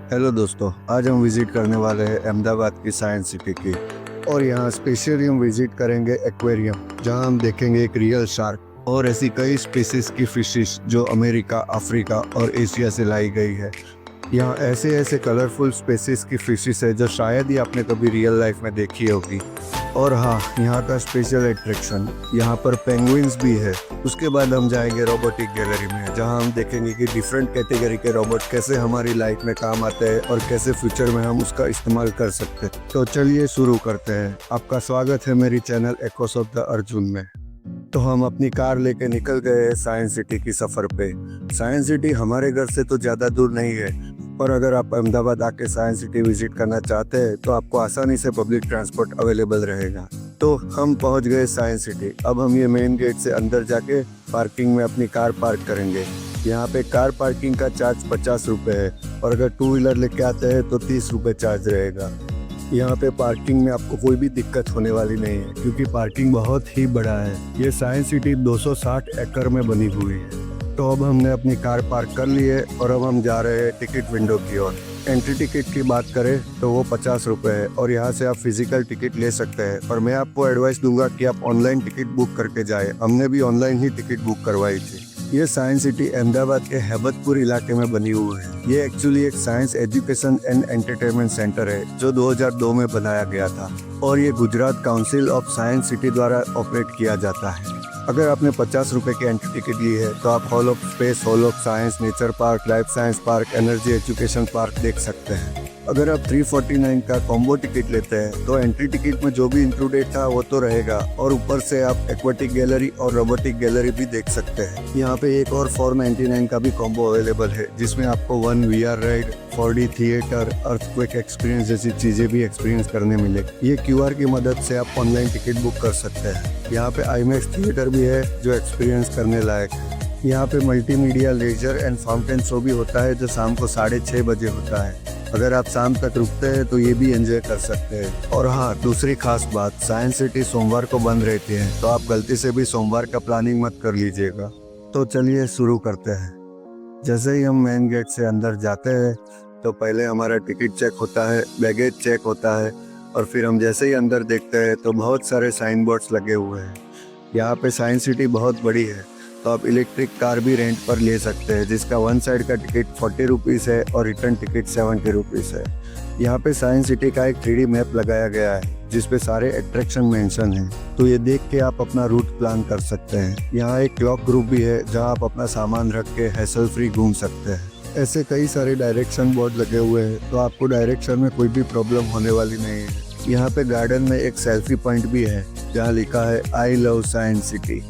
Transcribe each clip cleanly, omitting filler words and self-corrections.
Hello दोस्तों, आज हम विजिट करने वाले हैं अहमदाबाद की साइंस सिटी की। और यहाँ स्पेशली हम विजिट करेंगे एक्वेरियम, जहाँ हम देखेंगे एक रियल शार्क और ऐसी कई स्पीसीज की फिशेस जो अमेरिका, अफ्रीका और एशिया से लाई गई है। यहाँ ऐसे ऐसे कलरफुल स्पेसीज की फिशेस है जो शायद ही आपने कभी रियल लाइफ में देखी होगी। और हाँ, यहाँ का स्पेशल अट्रैक्शन, यहाँ पर पेंगुइन्स भी है। उसके बाद हम जाएंगे रोबोटिक गैलरी में, जहाँ हम देखेंगे कि डिफरेंट कैटेगरी के रोबोट कैसे हमारी लाइफ में काम आते हैं और कैसे फ्यूचर में हम उसका इस्तेमाल कर सकते हैं। तो चलिए शुरू करते हैं। आपका स्वागत है मेरी channel aqueous of the Arjun में। तो हम अपनी कार लेके निकल गए साइंस सिटी की सफ़र पे। साइंस सिटी हमारे घर से तो ज़्यादा दूर नहीं है, पर अगर आप अहमदाबाद आके साइंस सिटी विजिट करना चाहते हैं तो आपको आसानी से पब्लिक ट्रांसपोर्ट अवेलेबल रहेगा। तो हम पहुंच गए साइंस सिटी। अब हम ये मेन गेट से अंदर जाके पार्किंग में अपनी कार पार्क करेंगे। यहाँ पे कार पार्किंग का चार्ज 50 रुपये है और अगर टू व्हीलर लेके आते हैं तो 30 रुपये चार्ज रहेगा। यहाँ पे पार्किंग में आपको कोई भी दिक्कत होने वाली नहीं है, क्योंकि पार्किंग बहुत ही बड़ा है। ये साइंस सिटी 260 एकड़ में बनी हुई है। तो अब हमने अपनी कार पार्क कर ली है और अब हम जा रहे हैं टिकट विंडो की ओर। एंट्री टिकट की बात करें तो वो 50 रुपये है और यहाँ से आप फिजिकल टिकट ले सकते हैं, पर मैं आपको एडवाइस दूंगा कि आप ऑनलाइन टिकट बुक करके जाएं। हमने भी ऑनलाइन ही टिकट बुक करवाई थी। ये साइंस सिटी अहमदाबाद के हैबतपुर इलाके में बनी हुई है। ये एक्चुअली एक science education and entertainment centre है जो 2002 में बनाया गया था और ये Gujarat council of science city द्वारा ऑपरेट किया जाता है। अगर आपने 50 रुपये की एंट्री टिकट ली है तो आप hall of space, hall of science, nature park, life science park, energy education park देख सकते हैं। अगर आप 349 का कॉम्बो टिकट लेते हैं तो एंट्री टिकट में जो भी इंक्लूडेड था वो तो रहेगा और ऊपर से आप एक्वाटिक गैलरी और रोबोटिक गैलरी भी देख सकते हैं। यहाँ पे एक और 499 का भी कॉम्बो अवेलेबल है, जिसमें आपको 1 VR ride, 4D theatre, earthquake experience जैसी चीजें भी एक्सपीरियंस करने मिलेगी। ये QR की मदद से आप ऑनलाइन टिकट बुक कर सकते हैं। यहाँ पे IMAX थिएटर भी है जो एक्सपीरियंस करने लायक है। यहाँ पे multimedia laser and fountain show भी होता है जो शाम को 6:30 बजे होता है। अगर आप शाम तक रुकते हैं तो ये भी एंजॉय कर सकते हैं। और हाँ, दूसरी खास बात, साइंस सिटी सोमवार को बंद रहती है, तो आप गलती से भी सोमवार का प्लानिंग मत कर लीजिएगा। तो चलिए शुरू करते हैं। जैसे ही हम मेन गेट से अंदर जाते हैं तो पहले हमारा टिकट चेक होता है, बैगेज चेक होता है और फिर हम जैसे ही अंदर देखते हैं तो बहुत सारे साइन बोर्ड्स लगे हुए हैं। यहाँ पे साइंस सिटी बहुत बड़ी है, तो आप इलेक्ट्रिक कार भी रेंट पर ले सकते हैं, जिसका वन साइड का टिकट 40 रुपीज़ है और रिटर्न टिकट 70 रुपीज़ है। यहाँ पे साइंस सिटी का एक 3D मैप लगाया गया है जिसपे सारे अट्रैक्शन मेंशन हैं, तो ये देख के आप अपना रूट प्लान कर सकते हैं। यहाँ एक क्लॉक ग्रुप भी है जहाँ आप अपना सामान रख के हैसल फ्री घूम सकते हैं। ऐसे कई सारे डायरेक्शन बोर्ड लगे हुए हैं, तो आपको डायरेक्शन में कोई भी प्रॉब्लम होने वाली नहीं है। यहाँ पे गार्डन में एक सेल्फी पॉइंट भी है जहाँ लिखा है आई लव साइंस सिटी।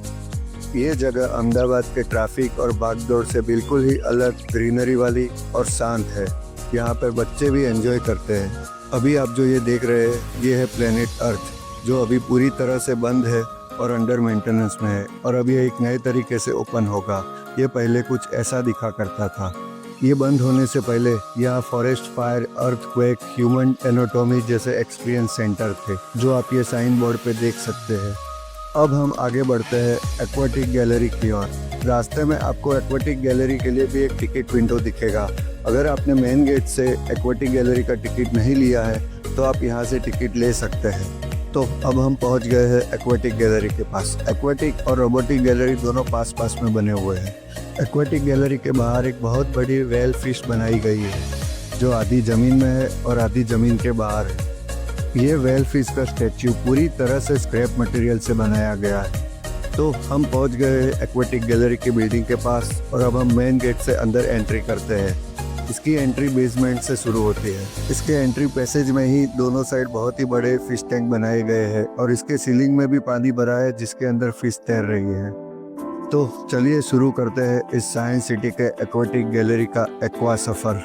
ये जगह अहमदाबाद के ट्रैफिक और भागदौड़ से बिल्कुल ही अलग, ग्रीनरी वाली और शांत है। यहाँ पर बच्चे भी एंजॉय करते हैं। अभी आप जो ये देख रहे हैं ये है प्लेनेट अर्थ, जो अभी पूरी तरह से बंद है और अंडर मेंटेनेंस में है और अभी एक नए तरीके से ओपन होगा। ये पहले कुछ ऐसा दिखा करता था। ये बंद होने से पहले यहाँ forest fire, earthquake, human anatomy जैसे एक्सपीरियंस सेंटर थे, जो आप ये साइन बोर्ड पे देख सकते हैं। अब हम आगे बढ़ते हैं एक्वाटिक गैलरी की ओर। रास्ते में आपको एक्वाटिक गैलरी के लिए भी एक टिकट विंडो दिखेगा। अगर आपने मेन गेट से एक्वाटिक गैलरी का टिकट नहीं लिया है तो आप यहाँ से टिकट ले सकते हैं। तो अब हम पहुँच गए हैं एक्वाटिक गैलरी के पास। एक्वाटिक और रोबोटिक गैलरी दोनों पास पास में बने हुए हैं। एक्वाटिक गैलरी के बाहर एक बहुत बड़ी व्हेल फिश बनाई गई है, जो आधी ज़मीन में है और आधी ज़मीन के बाहर है। ये व्हेल फिश का स्टैच्यू पूरी तरह से स्क्रैप मटेरियल से बनाया गया है। तो हम पहुंच गए एक्वाटिक गैलरी की बिल्डिंग के पास और अब हम मेन गेट से अंदर एंट्री करते हैं। इसकी एंट्री बेसमेंट से शुरू होती है। इसके एंट्री पैसेज में ही दोनों साइड बहुत ही बड़े फिश टैंक बनाए गए हैं और इसके सीलिंग में भी पानी भरा है जिसके अंदर फिश तैर रही है। तो चलिए शुरू करते हैं इस साइंस सिटी के एक्वाटिक गैलरी का एक्वा सफ़र।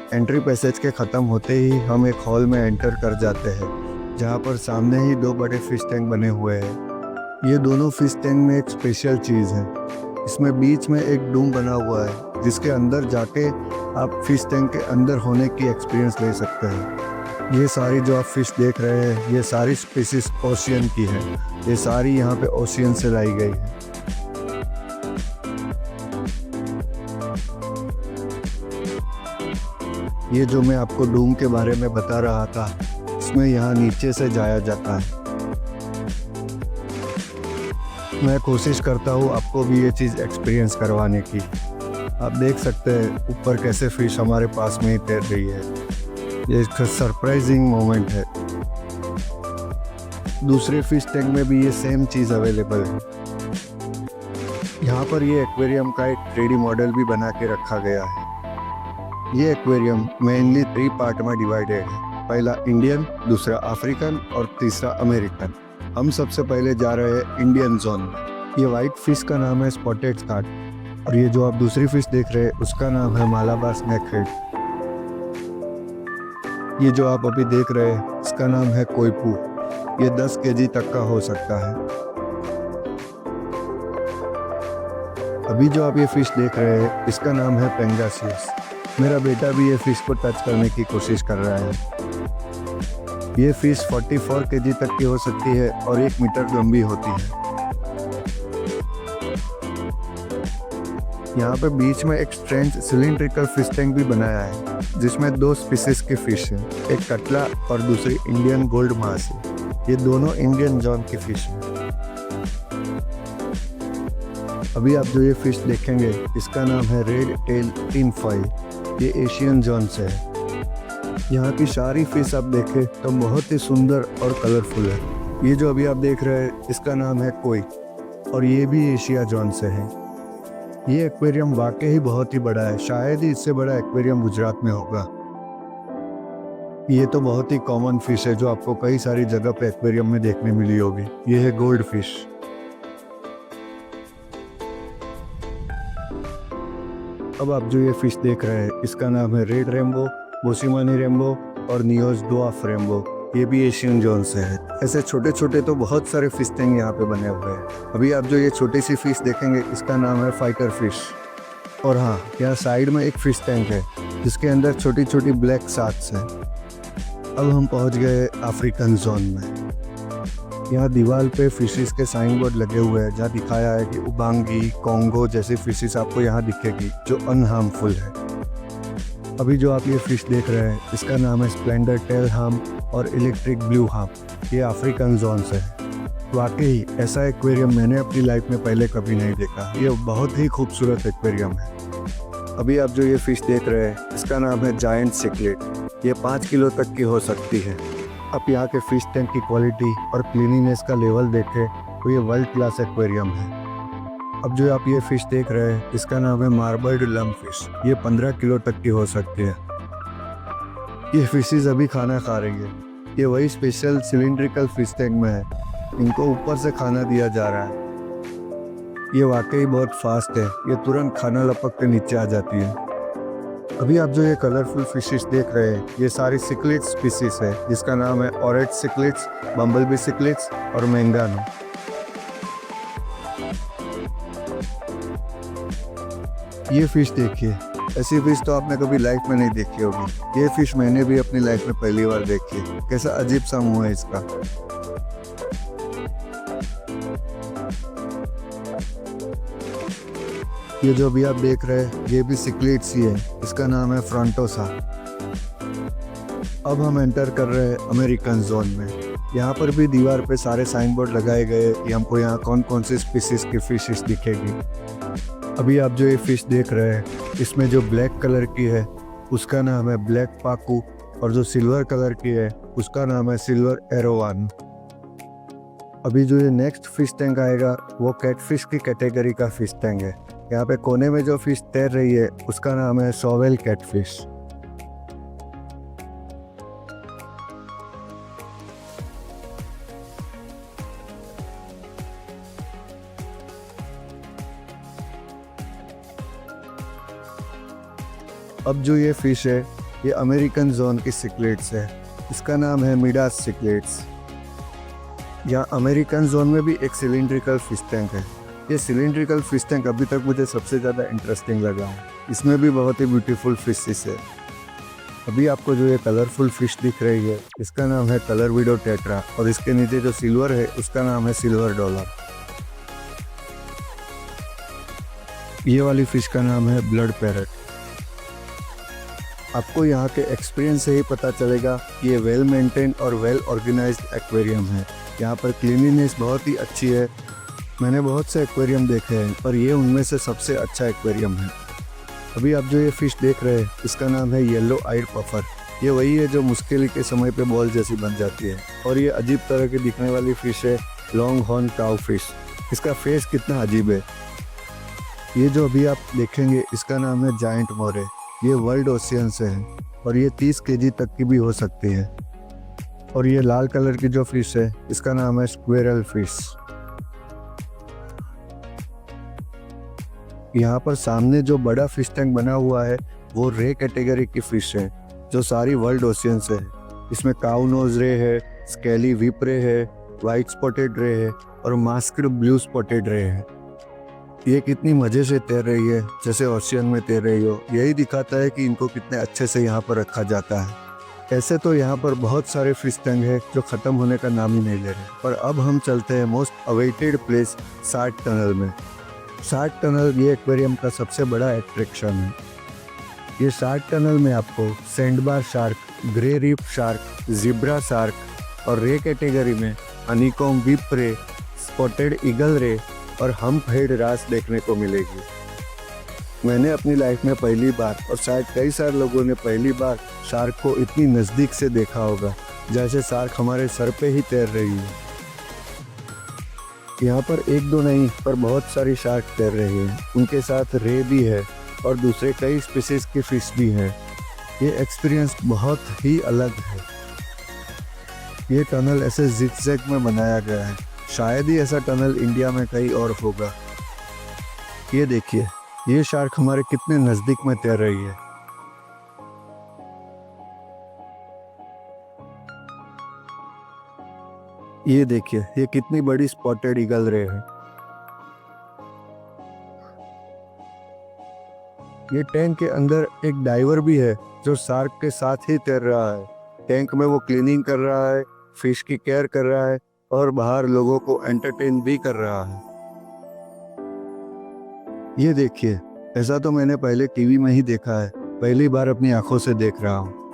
एंट्री पैसेज के ख़त्म होते ही हम एक हॉल में एंटर कर जाते हैं, जहाँ पर सामने ही 2 बड़े फिश टैंक बने हुए हैं। ये दोनों फिश टैंक में एक स्पेशल चीज़ है। इसमें बीच में एक डूम बना हुआ है, जिसके अंदर जाके आप फिश टैंक के अंदर होने की एक्सपीरियंस ले सकते हैं। ये सारी जो आप फिश देख रहे हैं ये सारी स्पीसीज ओशियन की है। ये सारी यहाँ पे ओशियन से लाई गई है। ये जो मैं आपको डूम के बारे में बता रहा था, इसमें यहाँ नीचे से जाया जाता है। मैं कोशिश करता हूँ आपको भी ये चीज़ एक्सपीरियंस करवाने की। आप देख सकते हैं ऊपर कैसे फिश हमारे पास में ही तैर रही है। ये एक सरप्राइजिंग मोमेंट है। दूसरे फिश टैंक में भी ये सेम चीज़ अवेलेबल है। यहाँ पर ये एक्वेरियम का एक 3D मॉडल भी बना के रखा गया है। ये एक्वेरियम मेनली 3 पार्ट में डिवाइडेड है। पहला इंडियन, दूसरा अफ्रीकन और तीसरा अमेरिकन। हम सबसे पहले जा रहे हैं इंडियन जोन में। ये वाइट फिश का नाम है स्पॉटेड स्कार्ड और ये जो आप दूसरी फिश देख रहे हैं उसका नाम है मालाबार स्नैकहेड। ये जो आप अभी देख रहे हैं इसका नाम है कोईपू। ये 10 केजी तक का हो सकता है। अभी जो आप ये फिश देख रहे हैं इसका नाम है पेंगासियस। मेरा बेटा भी ये फिश को टच करने की कोशिश कर रहा है। ये फिश 44 केजी तक की हो सकती है और 1 मीटर लंबी होती है। यहाँ पे बीच में एक स्ट्रेंज सिलिंड्रिकल फिश टैंक भी बनाया है जिसमें 2 स्पीसीज की फिश है, एक कटला और दूसरी इंडियन गोल्ड मास है। ये दोनों इंडियन जोन की फिश है। अभी आप जो ये फिश देखेंगे इसका नाम है रेड टेल टिन फॉइल। ये एशियन जोन से है। यहाँ की सारी फिश आप देखें तो बहुत ही सुंदर और कलरफुल है। ये जो अभी आप देख रहे हैं इसका नाम है कोई और ये भी एशिया जोन से है। ये एक्वेरियम वाकई ही बहुत ही बड़ा है। शायद ही इससे बड़ा एक्वेरियम गुजरात में होगा। ये तो बहुत ही कॉमन फिश है जो आपको कई सारी जगह पे एक्वेरियम में देखने मिली होगी। ये है गोल्ड फिश। अब आप जो ये फिश देख रहे हैं इसका नाम है रेड रेम्बो, बोसिमानी रेम्बो और नियोज ड्वार्फ रेम्बो। ये भी एशियन जोन से है। ऐसे छोटे छोटे तो बहुत सारे फिश टैंक यहाँ पे बने हुए हैं। अभी आप जो ये छोटी सी फिश देखेंगे इसका नाम है फाइटर फिश। और हाँ, यहाँ साइड में एक फिश टैंक है जिसके अंदर छोटी छोटी ब्लैक शार्क्स हैं। अब हम पहुँच गए अफ्रीकन जोन में। यहाँ दीवार पे फिशेस के साइन बोर्ड लगे हुए हैं जहाँ दिखाया है कि उबांगी, कोंगो जैसी फिशेस आपको यहाँ दिखेगी जो अनहार्मफुल है। अभी जो आप ये फिश देख रहे हैं इसका नाम है स्प्लेंडर टेल हार्म और इलेक्ट्रिक ब्लू हार्म। ये अफ्रीकन जोन से है। वाकई ऐसा एक्वेरियम मैंने अपनी लाइफ में पहले कभी नहीं देखा। ये बहुत ही खूबसूरत एक्वेरियम है। अभी आप जो ये फिश देख रहे हैं इसका नाम है जायंट सिकलेट। ये 5 किलो तक की हो सकती है। आप यहाँ के फिश टैंक की क्वालिटी और क्लीनिनेस का लेवल देखें तो ये वर्ल्ड क्लास एक्वेरियम है। अब जो आप ये फिश देख रहे हैं इसका नाम है मार्बल्ड लंग फिश। ये 15 किलो तक की हो सकती है। ये फिशेस अभी खाना खा रही है। ये वही स्पेशल सिलिंड्रिकल फिश टैंक में है। इनको ऊपर से खाना दिया जा रहा है। ये वाकई बहुत फास्ट है। ये तुरंत खाना लपक के नीचे आ जाती है। अभी आप जो ये कलरफुल फिशेस देख रहे हैं ये सारी सिक्लेट्स स्पीसीज है जिसका नाम है ऑरेट सिक्लेट्स, बम्बलबी सिक्लेट्स और मैंगानो। ये फिश देखिए, ऐसी फिश तो आपने कभी लाइफ में नहीं देखी होगी। ये फिश मैंने भी अपनी लाइफ में पहली बार देखी है। कैसा अजीब सा मुंह है इसका। ये जो भी आप देख रहे हैं ये भी सिक्लेट्स ही है। इसका नाम है फ्रंटोसा। अब हम एंटर कर रहे हैं अमेरिकन जोन में। यहाँ पर भी दीवार पे सारे साइन बोर्ड लगाए गए कि हमको यहाँ कौन कौन सी स्पीसीज की फिशेस दिखेगी। अभी आप जो ये फिश देख रहे हैं इसमें जो ब्लैक कलर की है उसका नाम है ब्लैक पाकू और जो सिल्वर कलर की है उसका नाम है सिल्वर एरोवान। अभी जो ये नेक्स्ट फिश टैंक आएगा वो कैटफिश की कैटेगरी का फिश टैंक है। यहाँ पे कोने में जो फिश तैर रही है उसका नाम है सोवेल कैटफिश। अब जो ये फिश है ये अमेरिकन जोन की सिक्लेट्स है। इसका नाम है मिडास सिक्लेट्स। यहाँ अमेरिकन जोन में भी एक सिलिंड्रिकल फिश टैंक है। ये सिलिंड्रिकल फिश टैंक अभी तक मुझे सबसे ज़्यादा इंटरेस्टिंग लगा है। इसमें भी बहुत ही ब्यूटीफुल फिशेस है। अभी आपको जो ये कलरफुल फिश दिख रही है इसका नाम है कलर विडो टेट्रा और इसके नीचे जो सिल्वर है उसका नाम है सिल्वर डॉलर। ये वाली फिश का नाम है ब्लड पैरट। आपको यहाँ के एक्सपीरियंस से ही पता चलेगा कि ये वेल मेंटेन और वेल ऑर्गेनाइज्ड एक्वेरियम है। यहाँ पर क्लीनिनेस बहुत ही अच्छी है। मैंने बहुत से एक्वेरियम देखे हैं पर ये उनमें से सबसे अच्छा एक्वेरियम है। अभी आप जो ये फ़िश देख रहे हैं इसका नाम है येलो आइड पफर। ये वही है जो मुश्किल के समय पे बॉल जैसी बन जाती है। और ये अजीब तरह की दिखने वाली फ़िश है लॉन्ग हॉर्न काउ फिश। इसका फेस कितना अजीब है। ये जो अभी आप देखेंगे इसका नाम है जायंट मोरे। ये वर्ल्ड ओशियन से है और ये 30 केजी तक की भी हो सकती है। और ये लाल कलर की जो फिश है इसका नाम है स्क्वेरल फिश। यहाँ पर सामने जो बड़ा फिश टैंक बना हुआ है वो रे कैटेगरी की फिश है जो सारी वर्ल्ड ओशियन से है। इसमें काउ नोज रे है, स्केली विप रे है, वाइट स्पॉटेड रे है और मास्क्ड ब्लू स्पॉटेड रे है। ये कितनी मज़े से तैर रही है जैसे ओशियन में तैर रही हो। यही दिखाता है कि इनको कितने अच्छे से यहाँ पर रखा जाता है। ऐसे तो यहाँ पर बहुत सारे फिश टैंक है जो ख़त्म होने का नाम ही नहीं ले रहे। पर अब हम चलते हैं most awaited place shark tunnel में। शार्क टनल ये एक्वेरियम का सबसे बड़ा अट्रैक्शन है। ये शार्क टनल में आपको sandbar shark, grey reef shark, zebra shark और रे कैटेगरी में हनीकॉम्ब विप रे, स्पॉटेड ईगल रे और हम्प हेड रास देखने को मिलेगी। मैंने अपनी लाइफ में पहली बार और शायद कई सारे लोगों ने पहली बार शार्क को इतनी नज़दीक से देखा होगा जैसे शार्क हमारे सर पे ही तैर रही है। यहाँ पर एक दो नहीं पर बहुत सारी शार्क तैर रही हैं। उनके साथ रे भी है और दूसरे कई स्पीसीज की फिश भी हैं। ये एक्सपीरियंस बहुत ही अलग है। ये टनल ऐसे जिगजैग में बनाया गया है। शायद ही ऐसा टनल इंडिया में कहीं और होगा। ये देखिए ये शार्क हमारे कितने नज़दीक में तैर रही है। ये देखिए ये कितनी बड़ी स्पॉटेड ईगल रे है। ये टैंक के अंदर एक डाइवर भी है जो शार्क के साथ ही तैर रहा है। टैंक में वो क्लीनिंग कर रहा है, फिश की केयर कर रहा है और बाहर लोगों को एंटरटेन भी कर रहा है। ये देखिए ऐसा तो मैंने पहले टीवी में ही देखा है, पहली बार अपनी आंखों से देख रहा हूँ।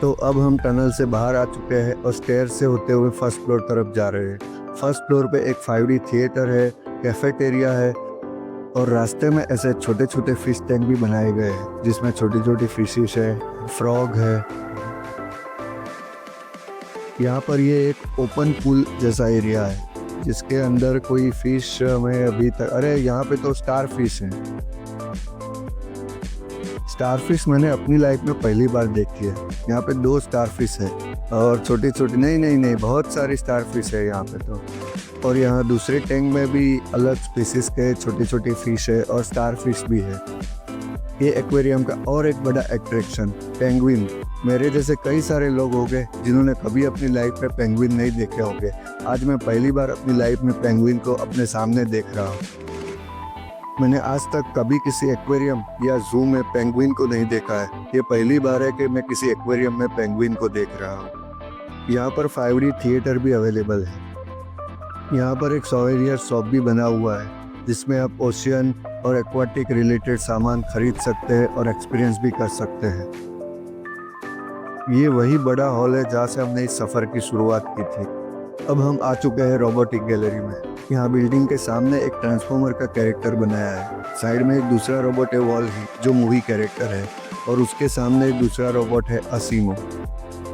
तो अब हम टनल से बाहर आ चुके हैं और स्टेयर से होते हुए फर्स्ट फ्लोर तरफ जा रहे हैं। फर्स्ट फ्लोर पे एक 5D थिएटर है, कैफेटेरिया है और रास्ते में ऐसे छोटे छोटे फिश टैंक भी बनाए गए हैं जिसमें छोटी छोटी फिशेस है, फ्रॉग है। यहाँ पर ये एक ओपन पूल जैसा एरिया है जिसके अंदर कोई फिश में अभी तक, अरे यहाँ पे तो स्टार फिश है। स्टार फिश मैंने अपनी लाइफ में पहली बार देखी है। यहाँ पे 2 स्टार फिश है और छोटी छोटी नहीं बहुत सारी स्टार फिश है यहाँ पे तो। और यहाँ दूसरे टैंक में भी अलग स्पीसीज के छोटी छोटी फिश है और स्टार फिश भी है। ये एक्वेरियम का और एक बड़ा अट्रैक्शन पेंगुइन। मेरे जैसे कई सारे लोग होंगे जिन्होंने कभी अपनी लाइफ में पेंगुइन नहीं देखे होंगे। आज मैं पहली बार अपनी लाइफ में पेंगुइन को अपने सामने देख रहा हूँ। मैंने आज तक कभी किसी एक्वेरियम या जू में पेंगुइन को नहीं देखा है। ये पहली बार है कि मैं किसी एक्वेरियम में पेंगुइन को देख रहा हूँ। यहाँ पर 5D थिएटर भी अवेलेबल है। यहाँ पर एक सॉवेनियर शॉप भी बना हुआ है जिसमें आप ओशियन और एक्वाटिक रिलेटेड सामान खरीद सकते हैं और एक्सपीरियंस भी कर सकते हैं। ये वही बड़ा हॉल है जहाँ से हमने इस सफ़र की शुरुआत की थी। अब हम आ चुके हैं रोबोटिक गैलरी में। यहाँ बिल्डिंग के सामने एक ट्रांसफॉर्मर का कैरेक्टर बनाया है। साइड में एक दूसरा रोबोट है वॉल ही जो मूवी कैरेक्टर है और उसके सामने एक दूसरा रोबोट है असीमो।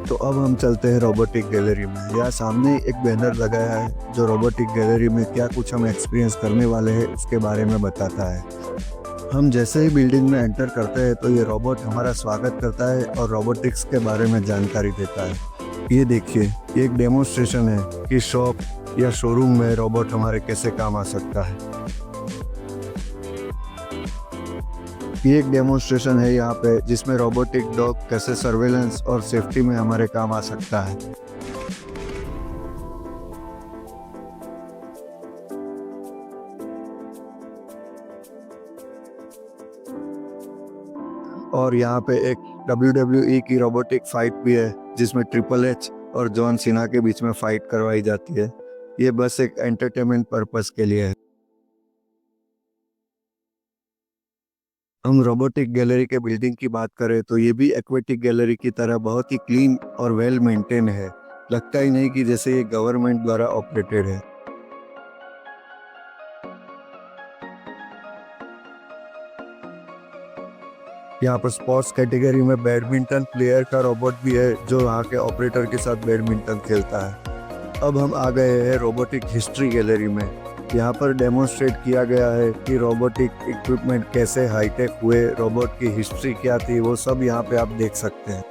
तो अब हम चलते हैं रोबोटिक गैलरी में। यहाँ सामने एक बैनर लगाया है जो रोबोटिक गैलरी में क्या कुछ हम एक्सपीरियंस करने वाले हैं उसके बारे में बताता है। हम जैसे ही बिल्डिंग में एंटर करते हैं तो ये रोबोट हमारा स्वागत करता है और रोबोटिक्स के बारे में जानकारी देता है। ये देखिए ये एक डेमोन्स्ट्रेशन है कि शॉप या शोरूम में रोबोट हमारे कैसे काम आ सकता है। ये एक डेमोन्स्ट्रेशन है यहाँ पे जिसमें रोबोटिक डॉग कैसे सर्वेलेंस और सेफ्टी में हमारे काम आ सकता है। और यहाँ पे एक WWE की रोबोटिक फाइट भी है जिसमें ट्रिपल एच और जॉन सीना के बीच में फाइट करवाई जाती है। ये बस एक एंटरटेनमेंट पर्पस के लिए है। हम रोबोटिक गैलरी के बिल्डिंग की बात करें तो ये भी एक्वेटिक गैलरी की तरह बहुत ही क्लीन और वेल मेंटेन है। लगता ही नहीं कि जैसे ये गवर्नमेंट द्वारा ऑपरेटेड है। यहाँ पर स्पोर्ट्स कैटेगरी में बैडमिंटन प्लेयर का रोबोट भी है जो यहाँ के ऑपरेटर के साथ बैडमिंटन खेलता है। अब हम आ गए हैं रोबोटिक हिस्ट्री गैलरी में। यहाँ पर डेमोन्स्ट्रेट किया गया है कि रोबोटिक इक्विपमेंट कैसे हाईटेक हुए, रोबोट की हिस्ट्री क्या थी, वो सब यहाँ पे आप देख सकते हैं।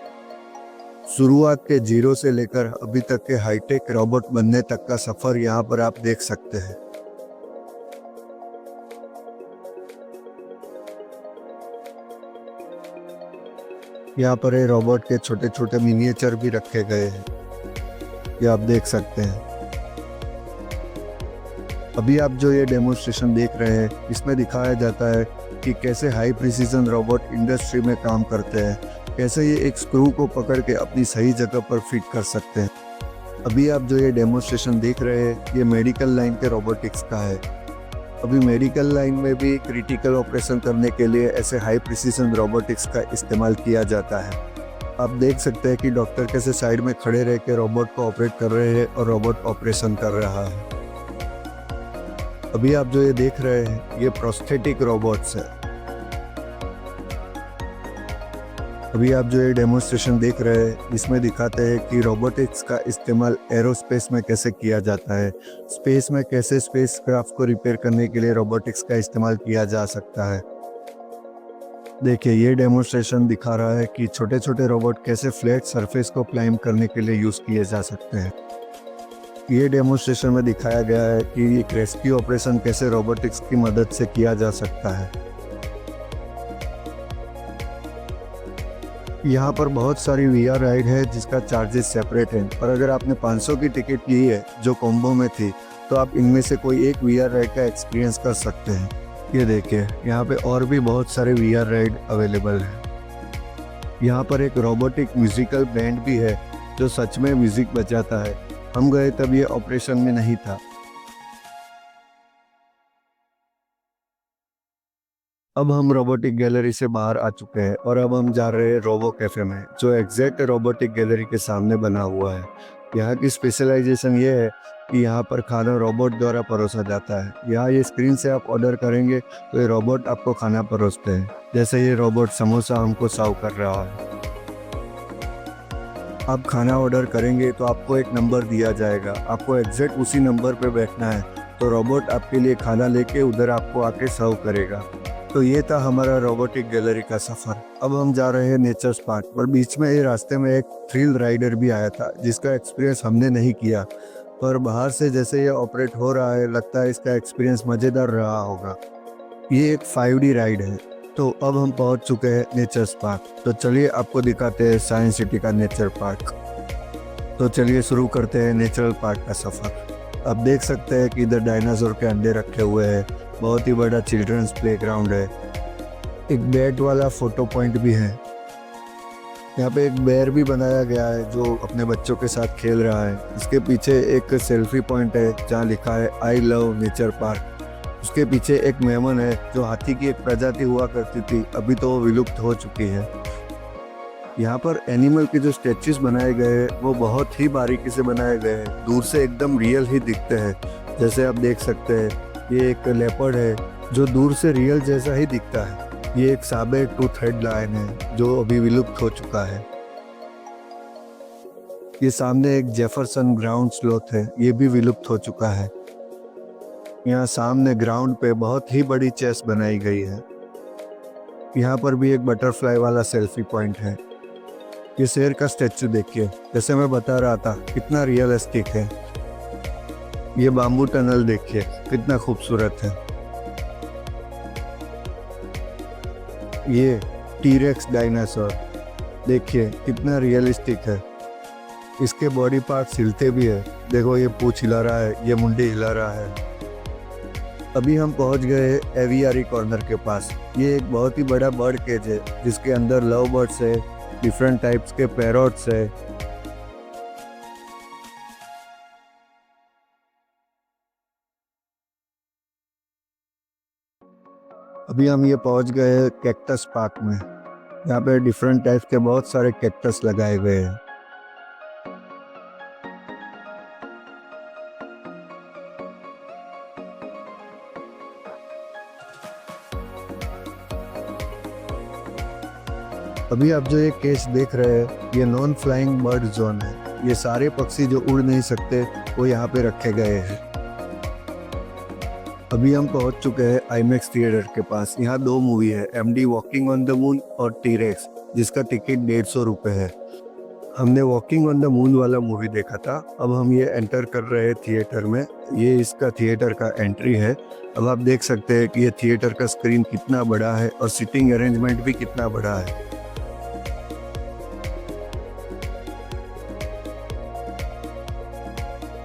शुरुआत के जीरो से लेकर अभी तक के हाईटेक रोबोट बनने तक का सफर यहाँ पर आप देख सकते हैं। यहाँ पर ये रोबोट के छोटे छोटे मिनिएचर भी रखे गए हैं, ये आप देख सकते हैं। अभी आप जो ये डेमोन्स्ट्रेशन देख रहे हैं इसमें दिखाया जाता है कि कैसे हाई प्रिसीजन रोबोट इंडस्ट्री में काम करते हैं, कैसे ये एक स्क्रू को पकड़ के अपनी सही जगह पर फिट कर सकते हैं। अभी आप जो ये डेमोन्स्ट्रेशन देख रहे हैं ये मेडिकल लाइन के रोबोटिक्स का है। अभी मेडिकल लाइन में भी क्रिटिकल ऑपरेशन करने के लिए ऐसे हाई प्रिसीजन रोबोटिक्स का इस्तेमाल किया जाता है। आप देख सकते हैं कि डॉक्टर कैसे साइड में खड़े रह के रोबोट को ऑपरेट कर रहे हैं और रोबोट ऑपरेशन कर रहा है। अभी आप जो ये देख रहे हैं ये प्रोस्थेटिक रोबोट्स है। अभी आप जो ये डेमोन्स्ट्रेशन देख रहे हैं इसमें दिखाते हैं कि रोबोटिक्स का इस्तेमाल एरोस्पेस में कैसे किया जाता है, स्पेस में कैसे स्पेस क्राफ्ट को रिपेयर करने के लिए रोबोटिक्स का इस्तेमाल किया जा सकता है। देखिए ये डेमोन्स्ट्रेशन दिखा रहा है कि छोटे छोटे रोबोट कैसे फ्लैट सरफेस को क्लाइंब करने के लिए यूज़ किए जा सकते हैं। ये डेमोन्स्ट्रेशन में दिखाया गया है कि एक रेस्क्यू ऑपरेशन कैसे रोबोटिक्स की मदद से किया जा सकता है। यहाँ पर बहुत सारी VR राइड है जिसका चार्जेस सेपरेट है, पर अगर आपने 500 की टिकट ली है जो कॉम्बो में थी तो आप इनमें से कोई एक VR राइड का एक्सपीरियंस कर सकते हैं। ये देखिए यहाँ पे और भी बहुत सारे VR राइड अवेलेबल है। यहाँ पर एक रोबोटिक म्यूजिकल बैंड भी है जो सच में म्यूजिक बजाता है। हम गए तब ये ऑपरेशन में नहीं था। अब हम रोबोटिक गैलरी से बाहर आ चुके हैं और अब हम जा रहे हैं रोबो कैफे में जो एग्जैक्ट रोबोटिक गैलरी के सामने बना हुआ है। यहाँ की स्पेशलाइजेशन ये है कि यहाँ पर खाना रोबोट द्वारा परोसा जाता है। यहाँ ये स्क्रीन से आप ऑर्डर करेंगे तो ये रोबोट आपको खाना परोसते हैं, जैसे ये रोबोट समोसा हमको सर्व कर रहा है। आप खाना ऑर्डर करेंगे तो आपको एक नंबर दिया जाएगा, आपको एग्जैक्ट उसी नंबर पे बैठना है तो रोबोट आपके लिए खाना लेके उधर आपको आके सर्व करेगा। तो ये था हमारा रोबोटिक गैलरी का सफ़र। अब हम जा रहे हैं नेचर्स पार्क, पर बीच में ये रास्ते में एक थ्रिल राइडर भी आया था जिसका एक्सपीरियंस हमने नहीं किया, पर बाहर से जैसे ये ऑपरेट हो रहा है लगता है इसका एक्सपीरियंस मज़ेदार रहा होगा। ये एक 5D राइड है। तो अब हम पहुंच चुके हैं नेचर्स पार्क, तो चलिए आपको दिखाते हैं साइंस सिटी का नेचर पार्क। तो चलिए शुरू करते हैं नेचुरल पार्क का सफ़र। आप देख सकते हैं कि इधर डायनासोर के अंडे रखे हुए हैं, बहुत ही बड़ा चिल्ड्रंस प्लेग्राउंड है, एक बैट वाला फोटो पॉइंट भी है। यहाँ पे एक बेयर भी बनाया गया है जो अपने बच्चों के साथ खेल रहा है। इसके पीछे एक सेल्फी पॉइंट है जहाँ लिखा है आई लव नेचर पार्क। उसके पीछे एक मेमन है जो हाथी की एक प्रजाति हुआ करती थी, अभी तो वो विलुप्त हो चुकी है। यहाँ पर एनिमल के जो स्टेचूज बनाए गए हैं वो बहुत ही बारीकी से बनाए गए हैं, दूर से एकदम रियल ही दिखते हैं। जैसे आप देख सकते हैं ये एक लेपर्ड है जो दूर से रियल जैसा ही दिखता है। ये एक साबे टूथ हेड लायन है जो अभी विलुप्त हो चुका है। ये सामने एक जेफरसन ग्राउंड स्लोथ है, ये भी विलुप्त हो चुका है। यहाँ सामने ग्राउंड पे बहुत ही बड़ी चेस बनाई गई है। यहाँ पर भी एक बटरफ्लाई वाला सेल्फी पॉइंट है। ये शेर का स्टैचू देखिए, जैसे मैं बता रहा था कितना रियलिस्टिक है। ये बाम्बू टनल देखिए कितना खूबसूरत है। ये टीरेक्स डायनासोर देखिए कितना रियलिस्टिक है। इसके बॉडी पार्ट्स हिलते भी है, देखो ये पूंछ हिला रहा है, ये मुंडी हिला रहा है। अभी हम पहुंच गए एवियरी कॉर्नर के पास। ये एक बहुत ही बड़ा बर्ड केज है जिसके अंदर लव बर्ड्स है, डिफरेंट टाइप्स के पैरॉट्स है। अभी हम ये पहुंच गए हैं कैक्टस पार्क में। यहाँ पे डिफरेंट टाइप के बहुत सारे कैक्टस लगाए गए हैं। अभी आप जो ये केस देख रहे हैं ये नॉन फ्लाइंग बर्ड जोन है। ये सारे पक्षी जो उड़ नहीं सकते वो यहाँ पे रखे गए हैं। अभी हम पहुंच चुके हैं आईमैक्स थिएटर के पास। यहाँ दो मूवी है, MD walking on the moon और टी-रेक्स, जिसका टिकट 150 रुपये है। हमने वॉकिंग ऑन द मून वाला मूवी देखा था। अब हम ये एंटर कर रहे हैं थिएटर में। ये इसका थिएटर का एंट्री है। अब आप देख सकते हैं कि ये थिएटर का स्क्रीन कितना बड़ा है और सीटिंग अरेंजमेंट भी कितना बड़ा है।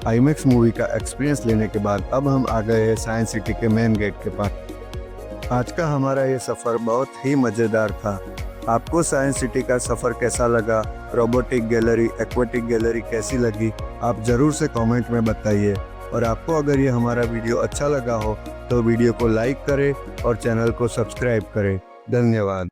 आईमैक्स मूवी का एक्सपीरियंस लेने के बाद अब हम आ गए हैं साइंस सिटी के मेन गेट के पास। आज का हमारा ये सफ़र बहुत ही मज़ेदार था। आपको साइंस सिटी का सफ़र कैसा लगा? रोबोटिक गैलरी, एक्वेटिक गैलरी कैसी लगी? आप ज़रूर से कमेंट में बताइए। और आपको अगर ये हमारा वीडियो अच्छा लगा हो तो वीडियो को लाइक करें और चैनल को सब्सक्राइब करें। धन्यवाद।